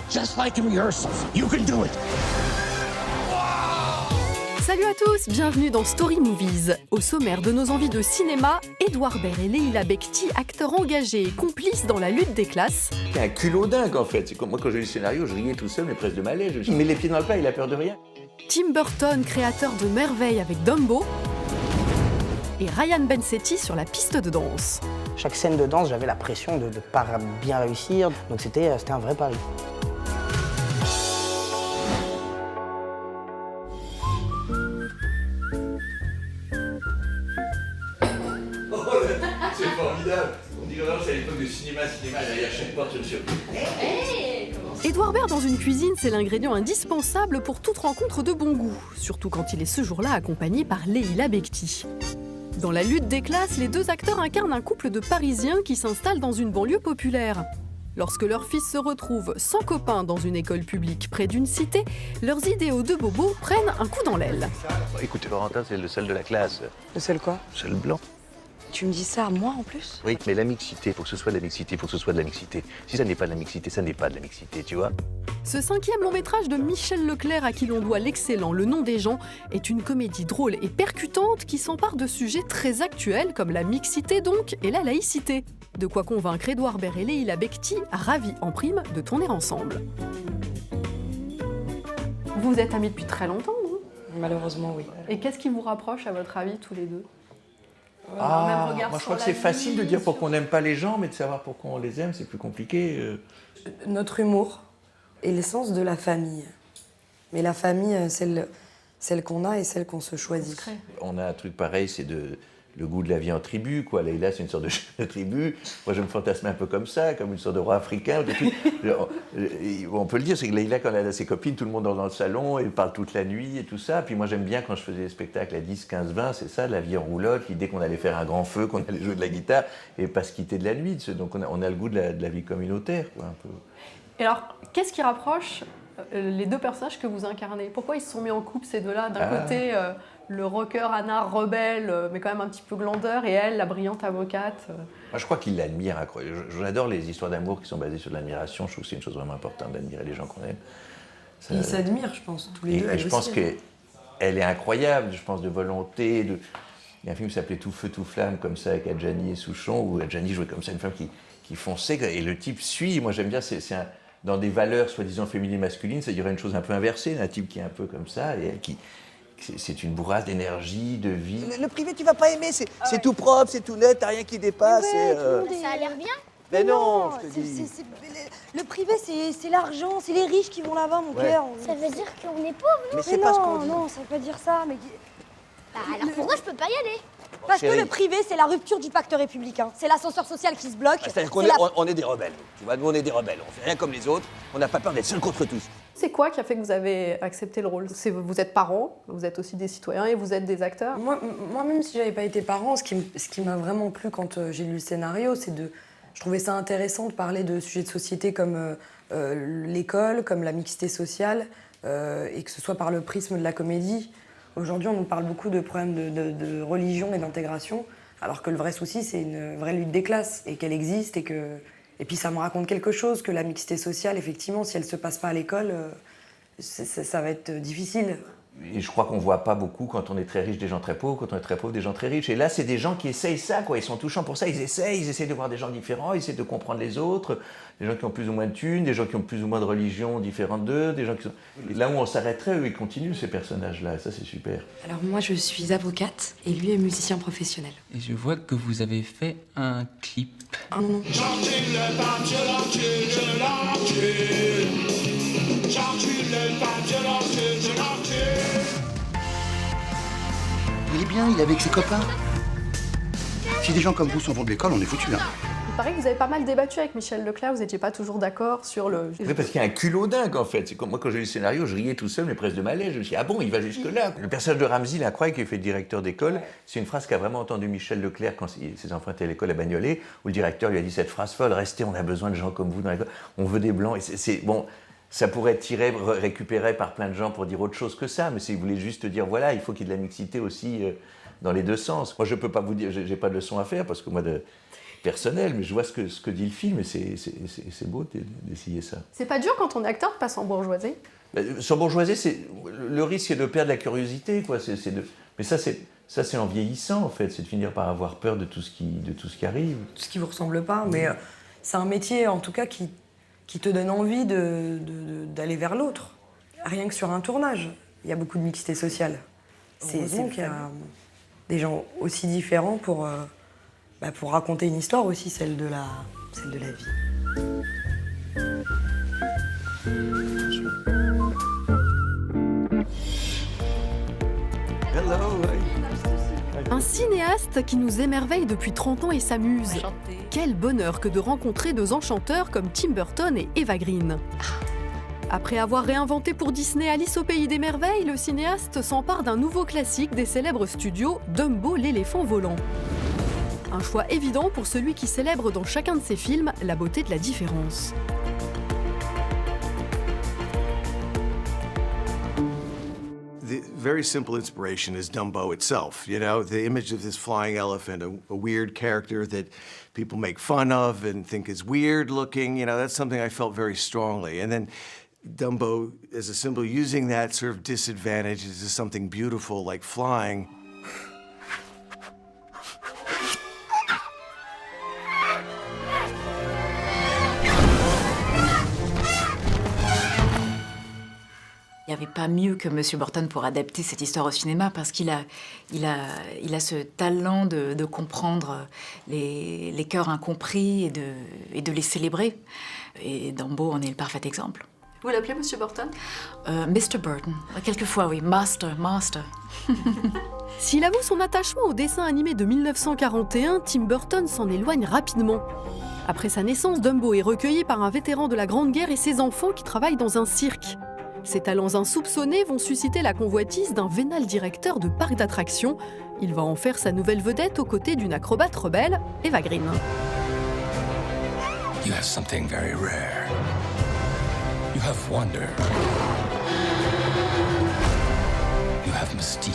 just like in rehearsals. You can do it. Salut à tous, bienvenue dans Story Movies. Au sommaire de nos envies de cinéma, Edouard Baird et Leila Bekti, acteurs engagés et complices dans la lutte des classes. C'est un culot dingue en fait. C'est comme moi quand j'ai lu le scénario, je riais tout seul, mais presque de malaise. Il met les pieds dans le plat, il a peur de rien. Tim Burton, créateur de merveilles avec Dumbo. Et Ryan Bensetti sur la piste de danse. Chaque scène de danse, j'avais la pression de ne pas bien réussir, donc c'était un vrai pari. C'est formidable. On dirait vraiment c'est à l'époque de cinéma, derrière chaque porte une surprise. Edouard Baird dans une cuisine, c'est l'ingrédient indispensable pour toute rencontre de bon goût, surtout quand il est ce jour-là accompagné par Leila Bekti. Dans la lutte des classes, les deux acteurs incarnent un couple de Parisiens qui s'installent dans une banlieue populaire. Lorsque leur fils se retrouve sans copain dans une école publique près d'une cité, leurs idéaux de bobo prennent un coup dans l'aile. Écoutez, Valentin, c'est le seul de la classe. Le seul quoi? Le seul blanc. Tu me dis ça à moi en plus? Oui, mais la mixité, faut que ce soit de la mixité, faut que ce soit de la mixité. Si ça n'est pas de la mixité, ça n'est pas de la mixité, tu vois. Ce cinquième long métrage de Michel Leclerc, à qui l'on doit l'excellent Le Nom des gens, est une comédie drôle et percutante qui s'empare de sujets très actuels comme la mixité donc et la laïcité. De quoi convaincre Edouard Baird et Leila Bekti, ravis en prime de tourner ensemble. Vous êtes amis depuis très longtemps, vous? Malheureusement, oui. Et qu'est-ce qui vous rapproche à votre avis tous les deux? Moi je crois que c'est facile de dire pourquoi on n'aime pas les gens, mais de savoir pourquoi on les aime, c'est plus compliqué. Notre humour et l'essence de la famille. Mais la famille, celle qu'on a et celle qu'on se choisit. On a un truc pareil, c'est le goût de la vie en tribu, quoi. Leïla, c'est une sorte de tribu. Moi, je me fantasme un peu comme ça, comme une sorte de roi africain. On peut le dire, c'est que Leïla, quand elle a ses copines, tout le monde dort dans le salon, elle parle toute la nuit et tout ça. Puis moi, j'aime bien quand je faisais des spectacles à 10, 15, 20, c'est ça, la vie en roulotte, l'idée qu'on allait faire un grand feu, qu'on allait jouer de la guitare et pas se quitter de la nuit. Donc on a le goût de la vie communautaire, quoi, un peu. Et alors, qu'est-ce qui rapproche les deux personnages que vous incarnez? Pourquoi ils se sont mis en couple, ces deux-là? D'un côté, le rocker anard rebelle, mais quand même un petit peu glandeur, et elle, la brillante avocate. Moi, je crois qu'il l'admire incroyable. J'adore les histoires d'amour qui sont basées sur l'admiration. Je trouve que c'est une chose vraiment importante d'admirer les gens qu'on aime. Ça... Ils s'admirent, je pense, tous les deux. Et je pense qu'elle est incroyable, je pense, de volonté. Il y a un film qui s'appelait Tout feu, tout flamme, comme ça, avec Adjani et Souchon, où Adjani jouait comme ça, une femme qui fonçait, et le type suit. Moi, j'aime bien, dans des valeurs soi-disant féminines et masculines, ça dirait une chose un peu inversée, un type qui est un peu comme ça, et elle qui... C'est une bourrasque d'énergie, de vie. Le privé, tu vas pas aimer, c'est tout propre, c'est tout net, t'as rien qui dépasse. Ouais, ça a l'air bien. Mais non, je te dis. Le privé, c'est l'argent, c'est les riches qui vont là-bas, mon cœur. Ça veut dire qu'on est pauvre, non? Mais c'est pas ce qu'on dit. Non, ça veut pas dire ça, mais... Bah alors pourquoi je peux pas y aller? Parce que le privé, c'est la rupture du pacte républicain. C'est l'ascenseur social qui se bloque. C'est-à-dire qu'on on est des rebelles. Tu vois, nous, on est des rebelles. On fait rien comme les autres. On n'a pas peur d'être seuls contre tous. C'est quoi qui a fait que vous avez accepté le rôle? Vous êtes parents, vous êtes aussi des citoyens et vous êtes des acteurs? Moi, même si j'avais pas été parent, ce qui m'a vraiment plu quand j'ai lu le scénario, c'est je trouvais ça intéressant de parler de sujets de société comme l'école, comme la mixité sociale, et que ce soit par le prisme de la comédie. Aujourd'hui, on nous parle beaucoup de problèmes de religion et d'intégration, alors que le vrai souci, c'est une vraie lutte des classes, et qu'elle existe, et puis ça me raconte quelque chose, que la mixité sociale, effectivement, si elle ne se passe pas à l'école, ça va être difficile. Et je crois qu'on voit pas beaucoup quand on est très riche des gens très pauvres, quand on est très pauvre des gens très riches. Et là, c'est des gens qui essayent ça, quoi. Ils sont touchants pour ça, ils essayent de voir des gens différents, ils essayent de comprendre les autres, des gens qui ont plus ou moins de thunes, des gens qui ont plus ou moins de religions différentes d'eux, des gens qui sont... Et là où on s'arrêterait, eux, ils continuent, ces personnages-là, ça c'est super. Alors moi, je suis avocate et lui est musicien professionnel. Et je vois que vous avez fait un clip. Ah non. Il est bien, il est avec ses copains. Si des gens comme vous s'en vont de l'école, on est foutus, hein. Il paraît que vous avez pas mal débattu avec Michel Leclerc, vous n'étiez pas toujours d'accord sur le... Oui, parce qu'il y a un culot dingue, en fait. C'est comme moi, quand j'ai lu le scénario, je riais tout seul, mais presque de malaise. Je me suis dit, ah bon, il va jusque-là. Le personnage de Ramzy, il est incroyable, qui est fait directeur d'école. C'est une phrase qu'a vraiment entendu Michel Leclerc quand ses enfants étaient à l'école à Bagnolet, où le directeur lui a dit cette phrase folle, restez, on a besoin de gens comme vous dans l'école. On veut des blancs. Et bon, ça pourrait être tiré, récupéré par plein de gens pour dire autre chose que ça, mais s'il voulait juste dire, voilà, il faut qu'il y ait de la mixité aussi dans les deux sens. Moi, je peux pas vous dire, j'ai pas de leçon à faire, parce que moi, personnel, mais je vois ce que dit le film et c'est beau d'essayer ça. C'est pas dur quand on est acteur de passer en bourgeoisie? Sur bourgeoisie, le risque est de perdre la curiosité, quoi. Mais ça, c'est en vieillissant, en fait, c'est de finir par avoir peur de tout ce qui arrive. Tout ce qui vous ressemble pas, mais c'est un métier, en tout cas, qui te donne envie d'aller vers l'autre. Rien que sur un tournage, il y a beaucoup de mixité sociale. C'est qu'il y a des gens aussi différents pour raconter une histoire aussi, celle de la vie. Un cinéaste qui nous émerveille depuis 30 ans et s'amuse. Quel bonheur que de rencontrer deux enchanteurs comme Tim Burton et Eva Green. Après avoir réinventé pour Disney Alice au pays des merveilles, le cinéaste s'empare d'un nouveau classique des célèbres studios, Dumbo l'éléphant volant. Un choix évident pour celui qui célèbre dans chacun de ses films la beauté de la différence. The very simple inspiration is Dumbo itself. You know, the image of this flying elephant, a weird character that people make fun of and think is weird looking, you know, that's something I felt very strongly. And then Dumbo as a symbol, using that sort of disadvantage into something beautiful like flying. Il n'y avait pas mieux que M. Burton pour adapter cette histoire au cinéma parce qu'il a ce talent de comprendre les cœurs incompris et de les célébrer. Et Dumbo en est le parfait exemple. Vous l'appelez M. Burton? Mr. Burton. Quelquefois, oui. Master. S'il avoue son attachement au dessin animé de 1941, Tim Burton s'en éloigne rapidement. Après sa naissance, Dumbo est recueilli par un vétéran de la Grande Guerre et ses enfants qui travaillent dans un cirque. Ses talents insoupçonnés vont susciter la convoitise d'un vénal directeur de parc d'attractions. Il va en faire sa nouvelle vedette aux côtés d'une acrobate rebelle, Eva Green. You have something very rare. You have wonder. You have mystique.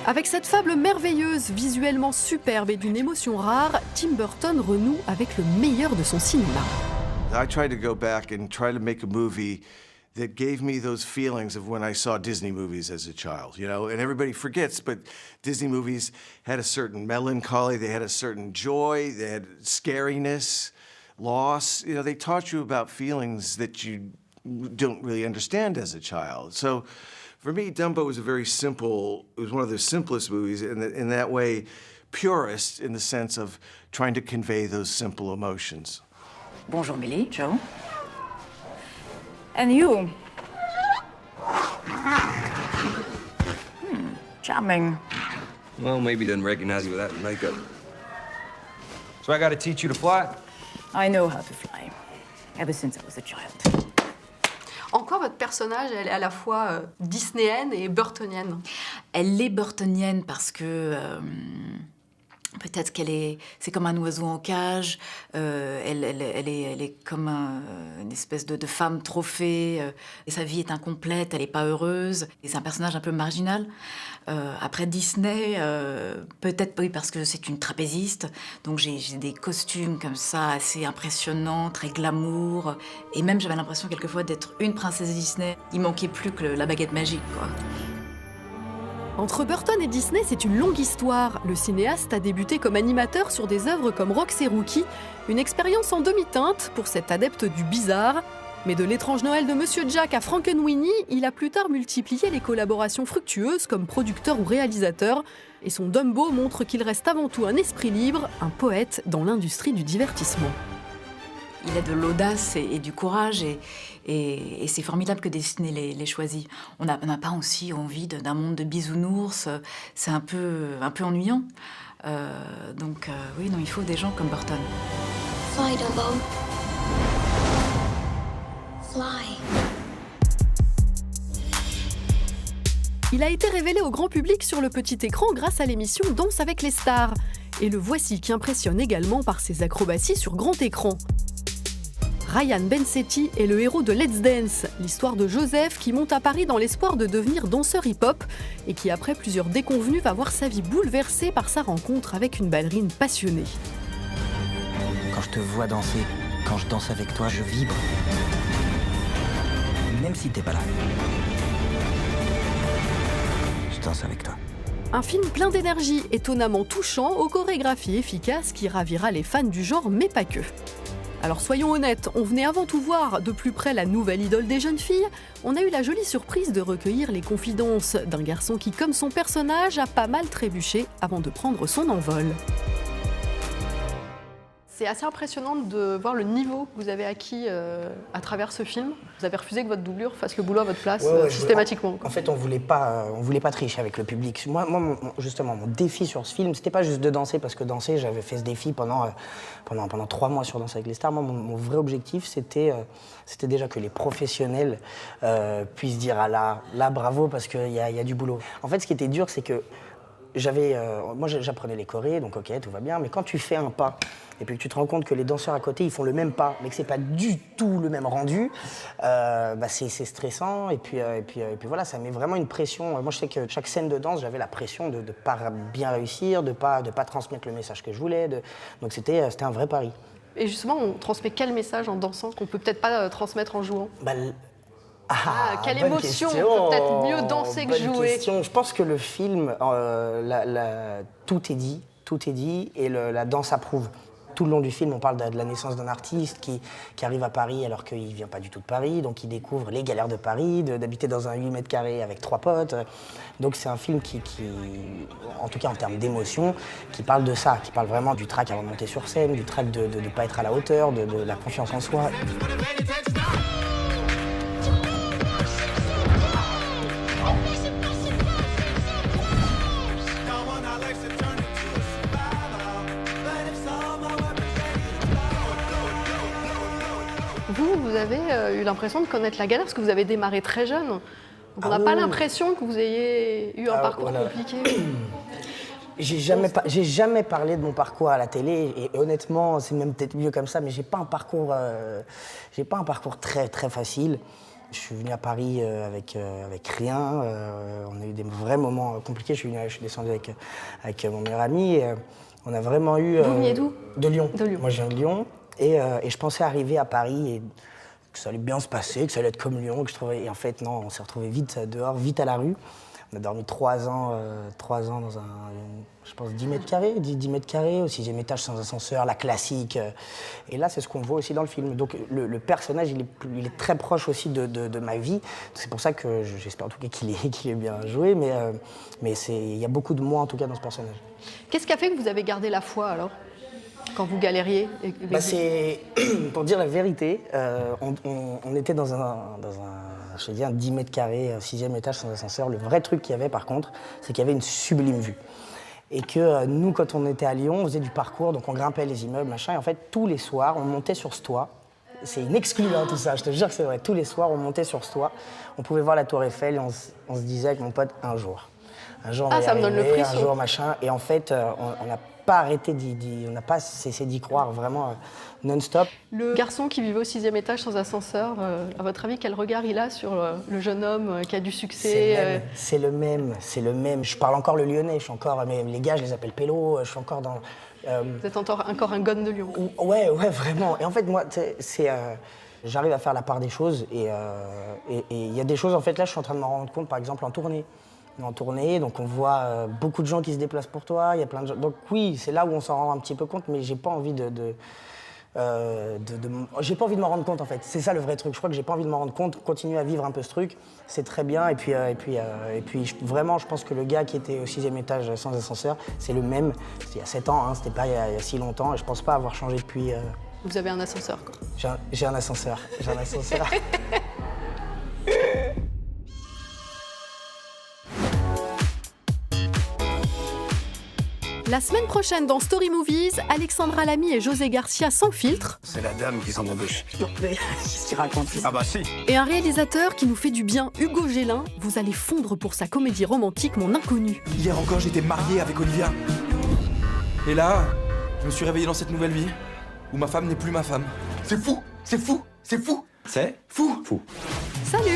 Avec cette fable merveilleuse, visuellement superbe et d'une émotion rare, Tim Burton renoue avec le meilleur de son cinéma. I tried to go back and try to make a movie that gave me those feelings of when I saw Disney movies as a child, you know, and everybody forgets, but Disney movies had a certain melancholy, they had a certain joy, they had scariness, loss, you know, they taught you about feelings that you don't really understand as a child. So for me, Dumbo was it was one of the simplest movies, in that way, purest in the sense of trying to convey those simple emotions. Bonjour, Billy, Joe. And you? Charming. Well, maybe he doesn't recognize you without makeup. So I gotta teach you to fly? I know how to fly. Ever since I was a child. En quoi votre personnage, elle est à la fois disneyenne et burtonienne? Elle est burtonienne parce que peut-être c'est comme un oiseau en cage. Elle est comme une espèce de femme trophée. Et sa vie est incomplète, elle n'est pas heureuse. Et c'est un personnage un peu marginal. Après Disney, peut-être oui parce que c'est une trapéziste. Donc j'ai des costumes comme ça assez impressionnants, très glamour. Et même j'avais l'impression quelquefois d'être une princesse Disney. Il manquait plus que la baguette magique, quoi. Entre Burton et Disney, c'est une longue histoire. Le cinéaste a débuté comme animateur sur des œuvres comme Rox et Rookie, une expérience en demi-teinte pour cet adepte du bizarre. Mais de l'étrange Noël de Monsieur Jack à Frankenweenie, il a plus tard multiplié les collaborations fructueuses comme producteur ou réalisateur. Et son Dumbo montre qu'il reste avant tout un esprit libre, un poète dans l'industrie du divertissement. Il a de l'audace et du courage et c'est formidable que Disney l'ait choisi. On n'a pas aussi envie d'un monde de bisounours, c'est un peu ennuyant. Donc oui, non, il faut des gens comme Burton. Fly, Dumbo. Fly. Il a été révélé au grand public sur le petit écran grâce à l'émission Danse avec les stars. Et le voici qui impressionne également par ses acrobaties sur grand écran. Ryan Bensetti est le héros de Let's Dance, l'histoire de Joseph qui monte à Paris dans l'espoir de devenir danseur hip-hop et qui, après plusieurs déconvenues, va voir sa vie bouleversée par sa rencontre avec une ballerine passionnée. Quand je te vois danser, quand je danse avec toi, je vibre. Même si t'es pas là. Je danse avec toi. Un film plein d'énergie, étonnamment touchant, aux chorégraphies efficaces qui ravira les fans du genre, mais pas que. Alors soyons honnêtes, on venait avant tout voir de plus près la nouvelle idole des jeunes filles. On a eu la jolie surprise de recueillir les confidences d'un garçon qui, comme son personnage, a pas mal trébuché avant de prendre son envol. C'est assez impressionnant de voir le niveau que vous avez acquis à travers ce film. Vous avez refusé que votre doublure fasse le boulot à votre place systématiquement. En fait, on voulait pas tricher avec le public. Moi, justement, mon défi sur ce film, c'était pas juste de danser, parce que danser, j'avais fait ce défi pendant 3 mois sur Danse avec les stars. Moi, mon vrai objectif, c'était déjà que les professionnels puissent dire « Ah là, bravo, parce qu'il y a du boulot ». En fait, ce qui était dur, c'est que moi j'apprenais les chorés, donc ok, tout va bien, mais quand tu fais un pas et puis que tu te rends compte que les danseurs à côté ils font le même pas, mais que c'est pas du tout le même rendu, c'est stressant et puis voilà, ça met vraiment une pression. Moi je sais que chaque scène de danse, j'avais la pression de pas bien réussir, de pas transmettre le message que je voulais, donc c'était un vrai pari. Et justement, on transmet quel message en dansant qu'on peut peut-être pas transmettre en jouant? Quelle émotion! Question. On peut peut-être mieux danser que jouer. Question. Je pense que le film, tout est dit et la danse approuve. Tout le long du film, on parle de la naissance d'un artiste qui arrive à Paris alors qu'il ne vient pas du tout de Paris, donc il découvre les galères de Paris, d'habiter dans un 8 mètres carrés avec 3 potes. Donc c'est un film qui, en tout cas en termes d'émotion, qui parle de ça, qui parle vraiment du trac avant de monter sur scène, du trac de ne pas être à la hauteur, de la confiance en soi. Vous avez eu l'impression de connaître la galère parce que vous avez démarré très jeune. Donc on n'a pas l'impression que vous ayez eu un parcours compliqué. J'ai jamais parlé de mon parcours à la télé et honnêtement, c'est même peut-être mieux comme ça, mais j'ai pas un parcours très très facile. Je suis venu à Paris avec rien. On a eu des vrais moments compliqués. Je suis descendu avec mon meilleur ami. Et, on a vraiment eu. Vous veniez d'où? De Lyon. De Lyon. Moi, je viens de Lyon. Et je pensais arriver à Paris et que ça allait bien se passer, que ça allait être comme Lyon. Et en fait, non, on s'est retrouvés vite dehors, vite à la rue. On a dormi 3 ans dans je pense, 10 mètres carrés, 10 mètres carrés, au 6e étage sans ascenseur, la classique. Et là, c'est ce qu'on voit aussi dans le film. Donc le personnage, il est très proche aussi de ma vie. C'est pour ça que j'espère en tout cas qu'il est bien joué, mais il y a beaucoup de moi en tout cas dans ce personnage. Qu'est-ce qui a fait que vous avez gardé la foi alors, quand vous galériez? C'est, pour dire la vérité, on était dans un 10 mètres carrés, 6e étage sans ascenseur. Le vrai truc qu'il y avait par contre, c'est qu'il y avait une sublime vue. Et que nous, quand on était à Lyon, on faisait du parcours, donc on grimpait les immeubles, machin, et en fait, tous les soirs, on montait sur ce toit. C'est une exclue, hein, tout ça, je te jure que c'est vrai. Tous les soirs, on montait sur ce toit, on pouvait voir la Tour Eiffel, et on se disait avec mon pote, un jour, on va y ça me donne le arriver, frisson. un jour, machin. Et en fait, on n'a pas arrêté on n'a pas cessé d'y croire, vraiment non-stop. Le garçon qui vivait au 6e étage sans ascenseur, à votre avis, quel regard il a sur le jeune homme qui a du succès? C'est le même. Je parle encore le lyonnais, mais les gars, je les appelle Pélo, je suis encore dans... Vous êtes encore un gone de Lyon. Ouais, vraiment. Et en fait, moi, j'arrive à faire la part des choses et il y a des choses, en fait, là, je suis en train de m'en rendre compte, par exemple, en tournée. Donc on voit beaucoup de gens qui se déplacent pour toi, il y a plein de gens. Donc oui, c'est là où on s'en rend un petit peu compte, mais j'ai pas envie j'ai pas envie de m'en rendre compte en fait. C'est ça le vrai truc. Je crois que j'ai pas envie de m'en rendre compte. Continuer à vivre un peu ce truc, c'est très bien. Et puis vraiment, je pense que le gars qui était au 6e étage sans ascenseur, c'est le même. C'était il y a 7 ans, hein, c'était pas il y a si longtemps. Et je pense pas avoir changé depuis. Vous avez un ascenseur, quoi. J'ai un ascenseur. La semaine prochaine dans Story Movies, Alexandra Lamy et José Garcia sans filtre. C'est la dame qui s'en embauche. Qu'est-ce qu'il raconte? Ah bah si. Et un réalisateur qui nous fait du bien, Hugo Gélin. Vous allez fondre pour sa comédie romantique Mon Inconnu. Hier encore, j'étais marié avec Olivia. Et là, je me suis réveillé dans cette nouvelle vie où ma femme n'est plus ma femme. C'est fou. C'est fou. C'est fou. C'est fou. Salut!